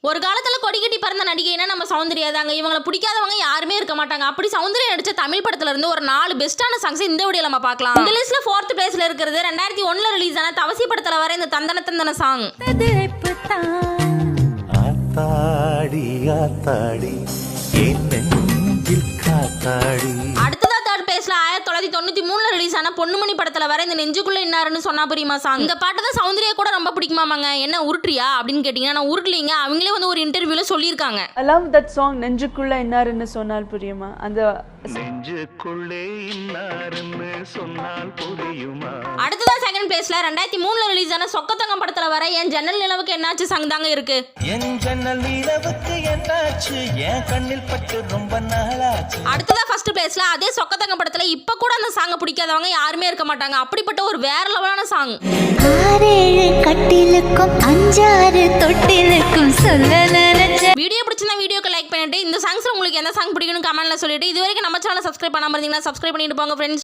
ஒரு காலத்துல கொடிக்கட்டி பிறந்த நடிகைனா நம்ம சௌந்தர்யா தாங்க. இவங்களை பிடிக்காதவங்க யாருமே இருக்க மாட்டாங்க. அப்படி சௌந்தர்யா நடிச்ச தமிழ் படத்துல இருந்து ஒரு 4 பெஸ்டான சாங்ஸ் இந்த வீடியோல நம்ம பார்க்கலாம். இந்த லிஸ்ட்ல 4th பிளேஸ்ல இருக்கிறது 2001ல ரிலீஸ் ஆன தவசி படத்துல வர இந்த தந்தன தந்தன சாங். அடுத்ததா 3rd பிளேஸ்ல 1993ல ரிலீஸ் ஆன பொன்னுமணி படத்துல வர இந்த நெஞ்சுக்குள்ள இன்னாருன்னு சொன்னா புரியுமா சாங். இந்த பாட்டு தான் சௌந்தர்யா கூட ரொம்ப பிடிக்குமாமாங்க. என்ன உருட்டுறியா அப்படின்னு கேட்டீங்கன்னா நான் உருட்டலீங்க. அவங்களே வந்து ஒரு இன்டர்வியூல சொல்லியிருக்காங்க. I love that song நெஞ்சுக்குள்ள இன்னாருன்னு சொன்னால் புரியுமா. அந்த நெஞ்சுக்குள்ளே இன்னாருன்னு சொன்னால் புரியுமா. அடுத்ததா 2nd பிளேஸ்ல 2003ல ரிலீஸ் ஆன சொக்கத்தங்கம் படத்துல வர என் ஜன்னல் நிலவுக்கு என்னாச்சு சாங் தாங்க இருக்கு. என் ஜன்னல் நிலவுக்கு என்னாச்சு என் கண்ணில் பட்டு ரொம்ப நாளாச்சு. அடுத்ததா 1st பிளேஸ்ல அதே சொக்கத்தங்கம் படத்துல இப்ப கூட அந்த சாங்க பிடிக்காதவங்க யாருமே இருக்க மாட்டாங்க. அப்படிப்பட்ட ஒரு வேற லெவலான சாங். 6 கட்டிலுக்கும் 5 தொட்டிலுக்கும் சொல்ல நினைச்ச. வீடியோ பிடிச்சிருந்தா வீடியோக்கு லைக் பண்ணிட்டு இந்த சாங்ஸ்ல உங்களுக்கு எந்த சாங் பிடிக்கும்னு கமெண்ட்ல சொல்லிட்டு இதுவரைக்கும் நம்ம சேனலை சப்ஸ்கிரைப் பண்ணாம இருந்தீங்கன்னா சப்ஸ்கிரைப் பண்ணிட்டு போங்க ஃப்ரெண்ட்ஸ்.